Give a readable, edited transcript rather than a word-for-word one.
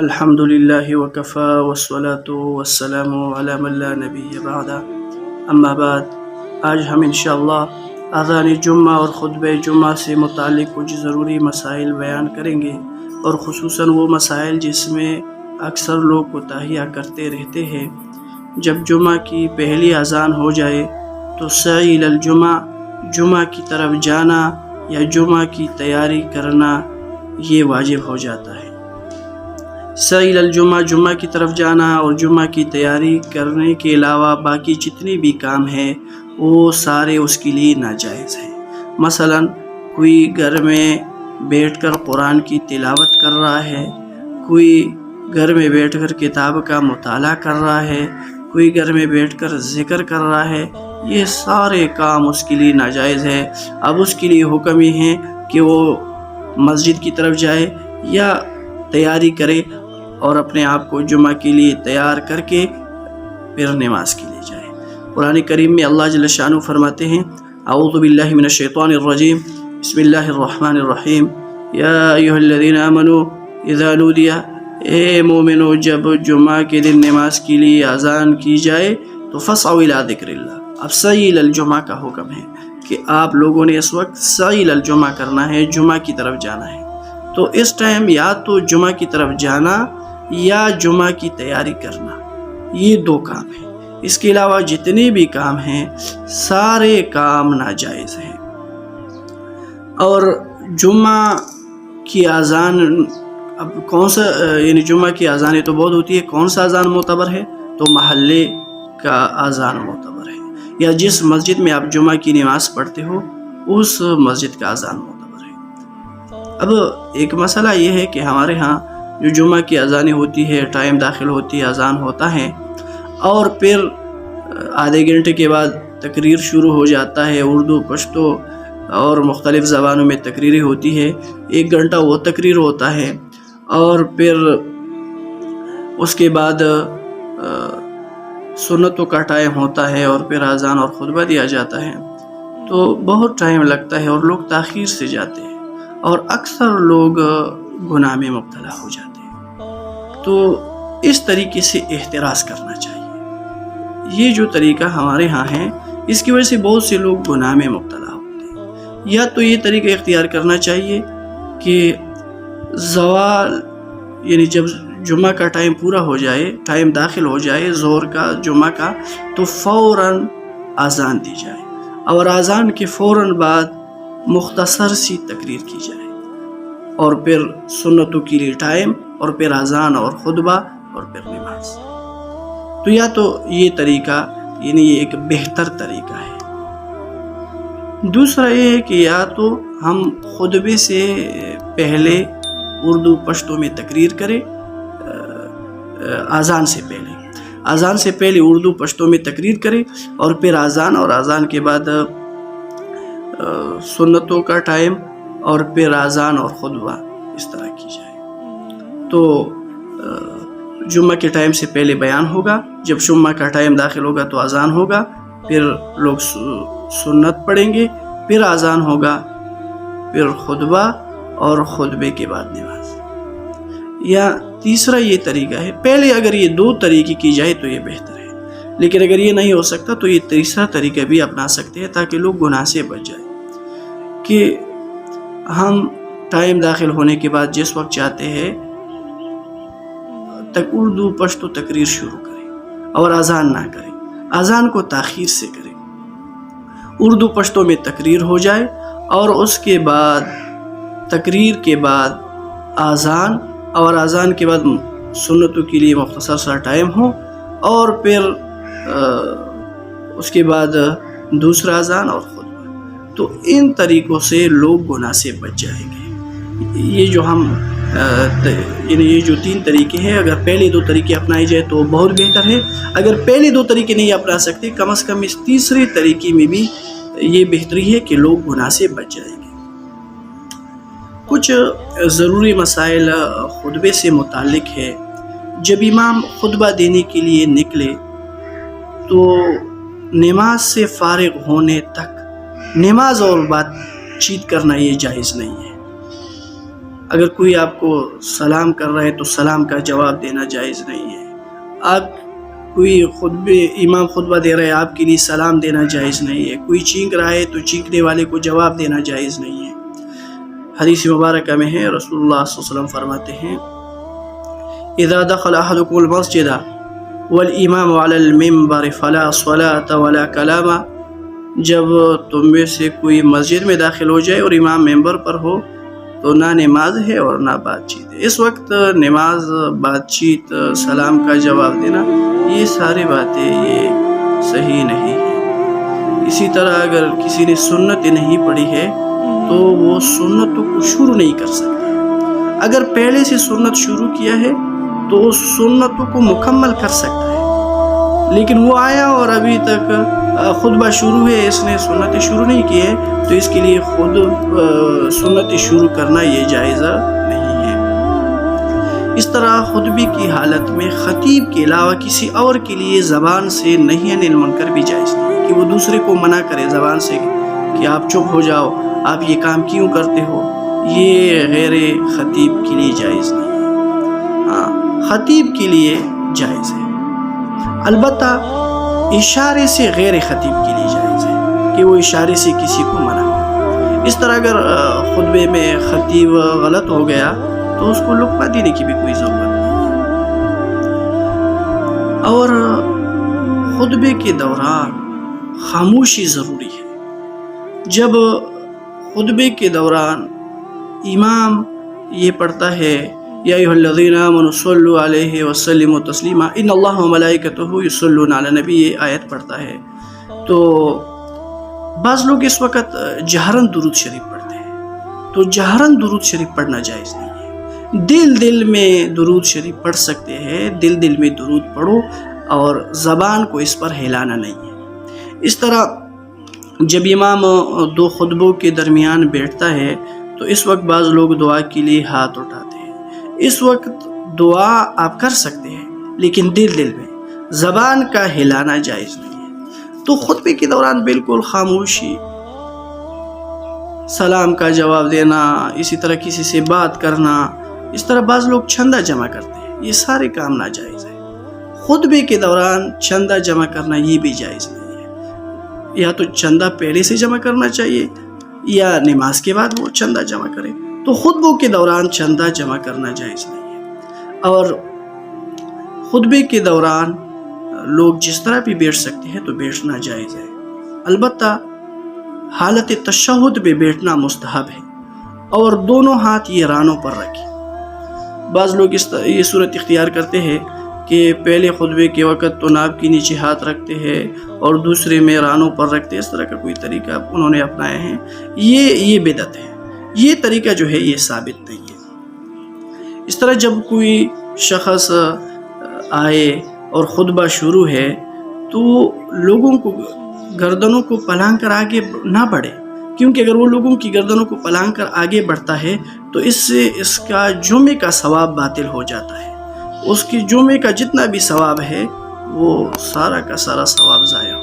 الحمد للہ وکفا والصلاة والسلام علی من لا نبی بعد اما بعد۔ آج ہم انشاءاللہ اذان جمعہ اور خطبہ جمعہ سے متعلق کچھ ضروری مسائل بیان کریں گے، اور خصوصاً وہ مسائل جس میں اکثر لوگ کوتاہیاں کرتے رہتے ہیں۔ جب جمعہ کی پہلی اذان ہو جائے تو سعی الی الجمعہ، جمعہ کی طرف جانا یا جمعہ کی تیاری کرنا یہ واجب ہو جاتا ہے۔ سعی الی الجمعہ، جمعہ کی طرف جانا اور جمعہ کی تیاری کرنے کے علاوہ باقی جتنے بھی کام ہیں وہ سارے اس کے لیے ناجائز ہیں۔ مثلا کوئی گھر میں بیٹھ کر قرآن کی تلاوت کر رہا ہے، کوئی گھر میں بیٹھ کر کتاب کا مطالعہ کر رہا ہے، کوئی گھر میں بیٹھ کر ذکر کر رہا ہے، یہ سارے کام اس کے لیے ناجائز ہے۔ اب اس کے لیے حکم یہ ہے کہ وہ مسجد کی طرف جائے یا تیاری کرے اور اپنے آپ کو جمعہ کے لیے تیار کر کے پھر نماز کے لیے جائے۔ قرآن کریم میں اللہ جل شانہ فرماتے ہیں، اعوذ باللہ من الشیطان الرجیم، بسم اللہ الرحمن الرحیم، یا ایھا الذین آمنوا اذا نودی، اے مومنو جب جمعہ کے دن نماز کے لیے اذان کی جائے تو فاسعوا الی ذکر اللہ۔ اب سعی الی الجمعہ کا حکم ہے کہ آپ لوگوں نے اس وقت سعی الی الجمعہ کرنا ہے، جمعہ کی طرف جانا ہے۔ تو اس ٹائم یا تو جمعہ کی طرف جانا یا جمعہ کی تیاری کرنا، یہ دو کام ہیں۔ اس کے علاوہ جتنے بھی کام ہیں سارے کام ناجائز ہیں۔ اور جمعہ کی اذان، اب کون سا یعنی جمعہ کی اذانیں تو بہت ہوتی ہے، کون سا اذان معتبر ہے؟ تو محلے کا اذان معتبر ہے، یا جس مسجد میں آپ جمعہ کی نماز پڑھتے ہو اس مسجد کا اذان معتبر ہے۔ اب ایک مسئلہ یہ ہے کہ ہمارے ہاں جو جمعہ کی اذانیں ہوتی ہے، ٹائم داخل ہوتی ہے، اذان ہوتا ہے، اور پھر آدھے گھنٹے کے بعد تقریر شروع ہو جاتا ہے، اردو، پشتو اور مختلف زبانوں میں تقریریں ہوتی ہے، 1 گھنٹہ وہ تقریر ہوتا ہے، اور پھر اس کے بعد سنتوں کا ٹائم ہوتا ہے، اور پھر اذان اور خطبہ دیا جاتا ہے۔ تو بہت ٹائم لگتا ہے اور لوگ تاخیر سے جاتے ہیں، اور اکثر لوگ گناہ میں مبتلا ہو جاتے ہیں۔ تو اس طریقے سے احتراز کرنا چاہیے۔ یہ جو طریقہ ہمارے ہاں ہے، اس کی وجہ سے بہت سے لوگ گناہ میں مبتلا ہوتے ہیں۔ یا تو یہ طریقہ اختیار کرنا چاہیے کہ زوال، یعنی جب جمعہ کا ٹائم پورا ہو جائے، ٹائم داخل ہو جائے ظہر کا، جمعہ کا، تو فوراً اذان دی جائے، اور اذان کے فوراً بعد مختصر سی تقریر کی جائے، اور پھر سنتوں کے لیے ٹائم، اور پھر اذان اور خطبہ، اور پھر نماز۔ تو یا تو یہ طریقہ، یعنی یہ ایک بہتر طریقہ ہے۔ دوسرا یہ ہے کہ یا تو ہم خطبے سے پہلے اردو پشتو میں تقریر کریں، اذان سے پہلے اردو پشتو میں تقریر کریں، اور پھر اذان، اور اذان کے بعد سنتوں کا ٹائم، اور پھر اذان اور خطبہ اس طرح کی جائے۔ تو جمعہ کے ٹائم سے پہلے بیان ہوگا، جب جمعہ کا ٹائم داخل ہوگا تو اذان ہوگا، پھر لوگ سنت پڑھیں گے، پھر اذان ہوگا، پھر خطبہ، اور خطبے کے بعد نماز۔ یا تیسرا یہ طریقہ ہے، پہلے اگر یہ 2 طریقے کی جائے تو یہ بہتر ہے، لیکن اگر یہ نہیں ہو سکتا تو یہ تیسرا طریقہ بھی اپنا سکتے ہیں، تاکہ لوگ گناہ سے بچ جائیں، کہ ہم ٹائم داخل ہونے کے بعد جس وقت چاہتے ہیں تک اردو پشتو تقریر شروع کریں، اور اذان نہ کریں، اذان کو تاخیر سے کریں، اردو پشتو میں تقریر ہو جائے، اور اس کے بعد تقریر کے بعد اذان، اور اذان کے بعد سنتوں کے لیے مختصر سا ٹائم ہو، اور پھر اس کے بعد دوسرا اذان اور خطبہ۔ تو ان طریقوں سے لوگ گناہ سے بچ جائیں گے۔ یہ جو ہم یعنی یہ جو 3 طریقے ہیں، اگر پہلے 2 طریقے اپنائے جائے تو بہت بہتر ہے۔ اگر پہلے 2 طریقے نہیں اپنا سکتے، کم از کم اس تیسرے طریقے میں بھی یہ بہتری ہے کہ لوگ گناہ سے بچ جائیں گے۔ کچھ ضروری مسائل خطبے سے متعلق ہے۔ جب امام خطبہ دینے کے لیے نکلے تو نماز سے فارغ ہونے تک نماز اور بات چیت کرنا یہ جائز نہیں ہے۔ اگر کوئی آپ کو سلام کر رہا ہے تو سلام کا جواب دینا جائز نہیں ہے. آپ کوئی امام خطبہ دے رہا ہے، آپ کے لیے سلام دینا جائز نہیں ہے. کوئی چینک رہا ہے تو چینکنے والے کو جواب دینا جائز نہیں ہے. حدیث مبارکہ میں ہے، رسول اللہ صلی اللہ علیہ وسلم فرماتے ہیں اذا دخل احدکم المسجد والامام علی المنبر فلا صلاة ولا کلام. جب تم میں سے کوئی مسجد میں داخل ہو جائے اور امام ممبر پر ہو تو نہ نماز ہے اور نہ بات چیت ہے. اس وقت نماز، بات چیت، سلام کا جواب دینا، یہ ساری باتیں یہ صحیح نہیں ہے. اسی طرح اگر کسی نے سنت نہیں پڑھی ہے تو وہ سنتوں کو شروع نہیں کر سکتا. اگر پہلے سے سنت شروع کیا ہے تو اس سنتوں کو مکمل کر سکتا ہے. لیکن وہ آیا اور ابھی تک خطبہ شروع ہے، اس نے سنتیں شروع نہیں کی ہے، تو اس کے لیے خود سنتیں شروع کرنا یہ جائزہ نہیں ہے. اس طرح خطبے کی حالت میں خطیب کے علاوہ کسی اور کے لیے زبان سے نہیں عن المنکر بھی جائز نہیں ہے، کہ وہ دوسرے کو منع کرے زبان سے کہ آپ چپ ہو جاؤ، آپ یہ کام کیوں کرتے ہو. یہ غیر خطیب کے لیے جائز نہیں ہے. ہاں، خطیب کے لیے جائز ہے، البتہ اشارے سے غیر خطیب کے لیے جائز ہے کہ وہ اشارے سے کسی کو منع کرے. اس طرح اگر خطبے میں خطیب غلط ہو گیا تو اس کو لقمہ دینے کی بھی کوئی ضرورت نہیں ہے. اور خطبے کے دوران خاموشی ضروری ہے. جب خطبے کے دوران امام یہ پڑھتا ہے یا ایھا الذین آمنوا صلوا علیہ وسلموا تسلیما ان اللہ وملائکتہ یصلون علی النبی، یہ آیت پڑھتا ہے، تو بعض لوگ اس وقت جہرن درود شریف پڑھتے ہیں. تو جہرن درود شریف پڑھنا جائز نہیں ہے. دل میں درود شریف پڑھ سکتے ہیں، دل میں درود پڑھو اور زبان کو اس پر ہلانا نہیں ہے. اس طرح جب امام دو خطبوں کے درمیان بیٹھتا ہے تو اس وقت بعض لوگ دعا کے لیے ہاتھ اٹھاتے ہیں. اس وقت دعا آپ کر سکتے ہیں لیکن دل میں، زبان کا ہلانا جائز نہیں ہے. تو خطبے کے دوران بالکل خاموشی، سلام کا جواب دینا، اسی طرح کسی سے بات کرنا، اس طرح بعض لوگ چندہ جمع کرتے ہیں، یہ سارے کام ناجائز ہے. خطبے کے دوران چندہ جمع کرنا یہ بھی جائز نہیں ہے. یا تو چندہ پہلے سے جمع کرنا چاہیے یا نماز کے بعد وہ چندہ جمع کرے. تو خطبوں کے دوران چندہ جمع کرنا جائز نہیں ہے. اور خطبے کے دوران لوگ جس طرح بھی بیٹھ سکتے ہیں تو بیٹھنا جائز ہے. البتہ حالت تشہد میں بیٹھنا مستحب ہے اور دونوں ہاتھ یہ رانوں پر رکھیں. بعض لوگ یہ صورت اختیار کرتے ہیں کہ پہلے خطبے کے وقت تو ناک کے نیچے ہاتھ رکھتے ہیں اور دوسرے میں رانوں پر رکھتے ہیں. اس طرح کا کوئی طریقہ انہوں نے اپنائے ہیں، یہ بدعت ہے. یہ طریقہ جو ہے یہ ثابت نہیں ہے. اس طرح جب کوئی شخص آئے اور خطبہ شروع ہے تو لوگوں کو گردنوں کو پلانگ کر آگے نہ بڑھے، کیونکہ اگر وہ لوگوں کی گردنوں کو پلانگ کر آگے بڑھتا ہے تو اس سے اس کا جمعے کا ثواب باطل ہو جاتا ہے. اس کی جمعے کا جتنا بھی ثواب ہے وہ سارا کا سارا ثواب ضائع